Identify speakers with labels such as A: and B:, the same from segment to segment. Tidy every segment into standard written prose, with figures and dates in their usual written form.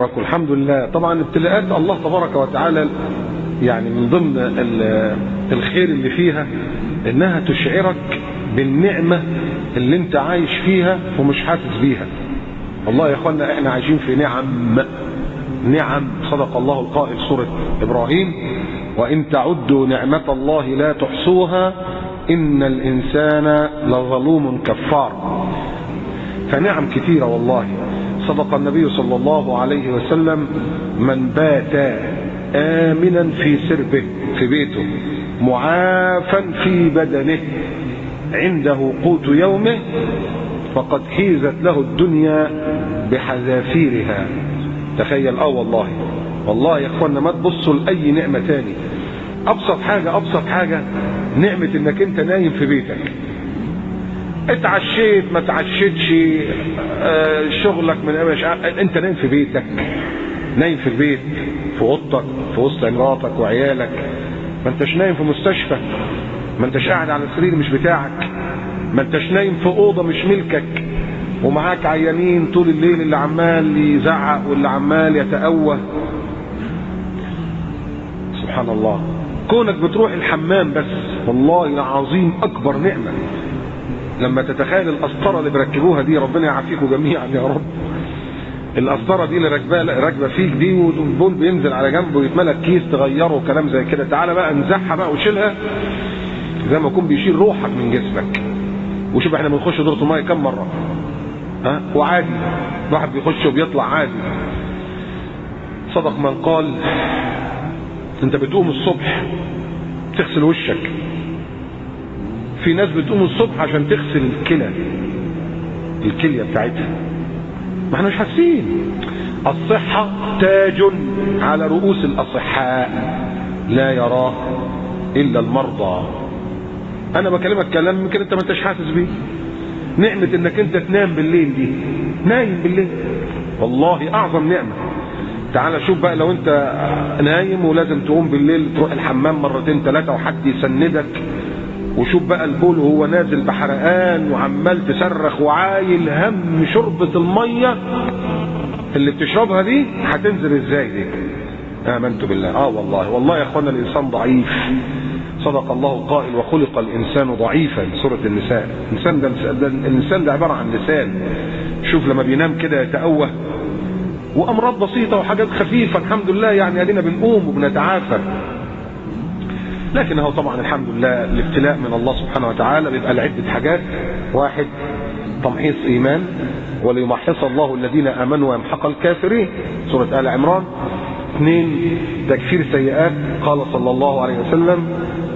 A: الحمد لله. طبعا ابتلاءات الله تبارك وتعالى يعني من ضمن الخير اللي فيها انها تشعرك بالنعمة اللي انت عايش فيها ومش حاسس بيها. والله يا اخوانا احنا عايشين في نعم. صدق الله القائل سورة ابراهيم: وان تعدوا نعمة الله لا تحصوها ان الانسان لظلوم كفار. فنعم كثيرة والله. صدق النبي صلى الله عليه وسلم: من بات آمنا في سربه في بيته معافا في بدنه عنده قوت يومه فقد حيزت له الدنيا بحذافيرها. تخيل. والله يا اخوانا ما تبصوا لأي نعمة تاني. أبسط حاجة نعمة انك انت نايم في بيتك. اتعشيت ما تعشيتش شغلك من انت نايم في بيتك، نايم في البيت في اوضتك في وسط مراتك وعيالك. ما انتش نايم في مستشفى، ما انتش قاعد على سرير مش بتاعك، ما انتش نايم في اوضه مش ملكك ومعاك عيانين طول الليل اللي عمال يزعق واللي عمال يتأوه. سبحان الله. كونك بتروح الحمام بس والله العظيم اكبر نعمه. لما تتخيل القسطره اللي بيركبوها دي، ربنا يعافيكم جميعا يا رب. القسطره دي اللي راكبه فيك دي والبول بينزل على جنبه ويتملى كيس تغيره وكلام زي كده. تعالى بقى انزعها بقى وشيلها زي ما يكون بيشيل روحك من جسمك. وشوف احنا بنخش دورة الميه كم مره وعادي الواحد بيخش وبيطلع عادي. صدق من قال: انت بتقوم الصبح تغسل وشك. في ناس بتقوم الصبح عشان تغسل الكلية بتاعتها. ما احنا مش حاسين. الصحة تاج على رؤوس الأصحاء لا يراه إلا المرضى. أنا بكلمك كلام يمكن أنت ما انتش حاسس بيه. نعمة إنك أنت تنام بالليل دي، نايم بالليل والله أعظم نعمة. تعال شوف بقى لو أنت نايم ولازم تقوم بالليل تروح الحمام مرتين ثلاثة وحد يسندك، وشوف بقى البول وهو نازل بحرقان وعمال تصرخ وعايل هم شربة المية اللي بتشربها دي هتنزل ازاي دي. آمنت بالله. والله يا اخوانا الانسان ضعيف. صدق الله القائل: وخلق الانسان ضعيفا. سورة النساء. الانسان ده عبارة عن لسان. شوف لما بينام كده يتأوه وامراض بسيطة وحاجات خفيفة الحمد لله يعني ادينا بنقوم وبنتعافى. لكن هو طبعا الحمد لله الابتلاء من الله سبحانه وتعالى بيبقى لعدة حاجات. واحد: تمحيص ايمان وليمحص الله الذين امنوا ويمحق الكافرين. سورة آل عمران. 2: تكفير سيئات. قال صلى الله عليه وسلم: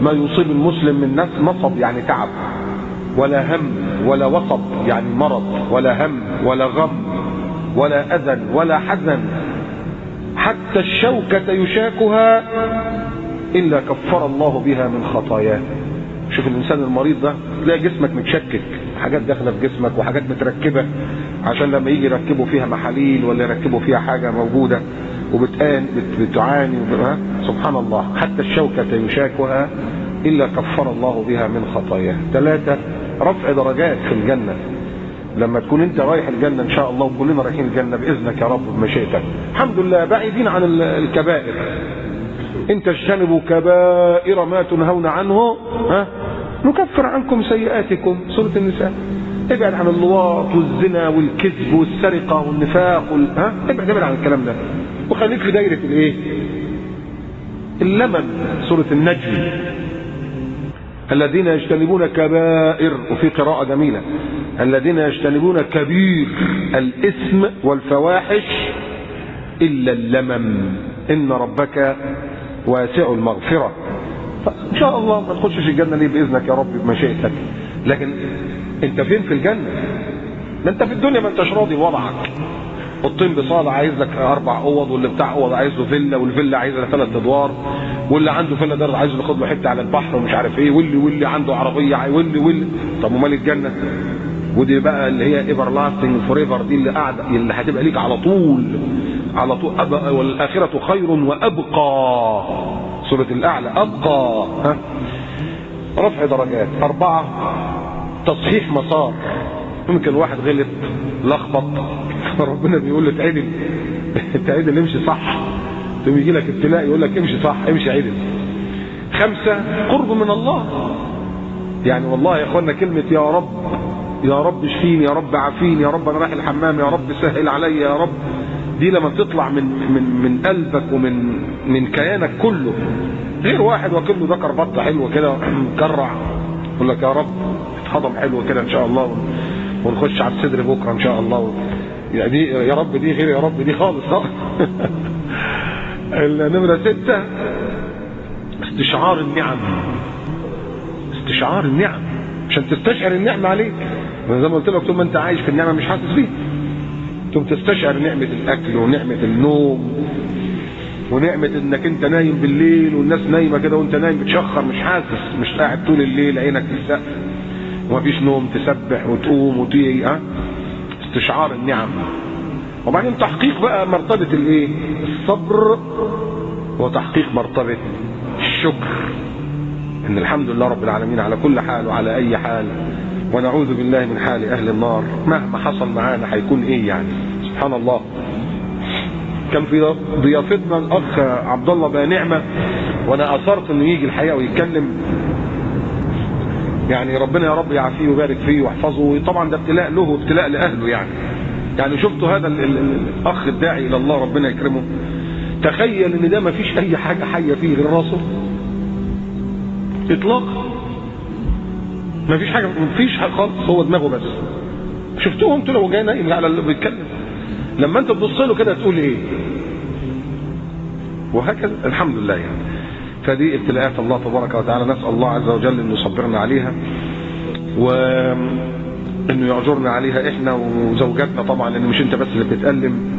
A: ما يصيب المسلم من نصب يعني تعب، ولا هم ولا وصب يعني مرض، ولا هم ولا غم ولا اذى ولا حزن حتى الشوكة يشاكها إلا كفر الله بها من خطاياه. شوف الإنسان المريض ده تلاقي جسمك متشكك، حاجات داخلة في جسمك وحاجات متركبة عشان لما يجي يركبوا فيها محاليل ولا يركبوا فيها حاجة موجودة بتعاني سبحان الله. حتى الشوكة يشاكها إلا كفر الله بها من خطاياه. 3: رفع درجات في الجنة. لما تكون انت رايح الجنة ان شاء الله وكلنا رايحين الجنة بإذنك يا رب بمشيئتك الحمد لله، بعيدين عن الكبائر. ان تجتنبوا كبائر ما تنهون عنه نكفر عنكم سيئاتكم. سورة النساء. ابعد عن اللواط والزنا والكذب والسرقة والنفاق ابعد عن الكلام ده وخليك في دايرة اللمن. سورة النجم. الذين يجتنبون كبائر، وفي قراءة جميلة: الذين يجتنبون كبير الإثم والفواحش إلا اللمم إن ربك واسع المغفرة. ان شاء الله ما تخشش الجنة ليه بإذنك يا رب بمشيئتك. لكن انت فين في الجنة؟ ما انت في الدنيا ما انتش راضي بوضعك. الطين بصالة عايز لك 4 اوض، واللي بتاع اوض عايز له فيلا، والفيلا عايز له 3 ادوار، واللي عنده فيلا ده عايز له ياخد له حته على البحر ومش عارف ايه، واللي عنده عربيه واللي. طب ومال الجنة؟ ودي بقى اللي هي ايفر لاستنج فور ايفر، دي اللي قاعده اللي هتبقى ليك على طول والآخرة خير وأبقى. سورة الأعلى. أبقى. رفع درجات. 4: تصحيح مسار. ممكن واحد غلط لخبط فربنا بيقول له اتعدل اتعدل امشي صح. ثم يجي لك ابتلاء يقول لك امشي صح امشي عدل. 5 قرب من الله. يعني والله يا اخوانا كلمة يا رب يا رب اشفيني يا رب عافيني يا رب انا رايح الحمام يا رب سهل عليا يا رب، دي لما تطلع من قلبك من كيانك كله، غير واحد وكله ذكر بطه حلوه كده مكرع يقول لك يا رب اتهضم حلو كده ان شاء الله ونخش على الصدر بكره ان شاء الله. يعني دي يا رب دي غير يا رب دي خالص. النمرة 6 استشعار النعم. استشعار النعم عشان تستشعر النعمة عليك. زي ما قلت لك طول ما انت عايش في النعمة مش حاسس بيها. ثم تستشعر نعمة الاكل ونعمة النوم ونعمة انك انت نايم بالليل والناس نايمة كده وانت نايم بتشخر مش حاسس، مش قاعد طول الليل عينك في السقف ومفيش نوم تسبح وتقوم وتيجي. استشعار النعم. وبعدين تحقيق بقى مرتبة الايه؟ الصبر، وتحقيق مرتبة الشكر، ان الحمد لله رب العالمين على كل حال وعلى اي حال، ونعوذ بالله من حال اهل النار مهما حصل معانا هيكون ايه يعني. سبحان الله. كان في ضيافتنا الاخ عبد الله بقى نعمة، وانا اثرت انه يجي الحقيقة ويتكلم، يعني ربنا يا رب يعافيه ويبارك فيه ويحفظه. طبعا ده ابتلاء له وابتلاء لاهله يعني شفتوا هذا الاخ الداعي الى الله ربنا يكرمه، تخيل ان ده ما فيش اي حاجة حية فيه غير راسه اطلاقا، ما فيش حاجة، ما فيش حاجة خالص، هو دماغه بس. شفتوه انتوا لو جاي نايم على اللي بيتكلم، لما انت تبص له كده تقول ايه؟ وهكذا الحمد لله يعني. فدي ابتلاءات الله تبارك وتعالى، نسأل الله عز وجل انه يصبرنا عليها وانه يعجرنا عليها احنا وزوجاتنا طبعا، لان مش انت بس اللي بتتألم،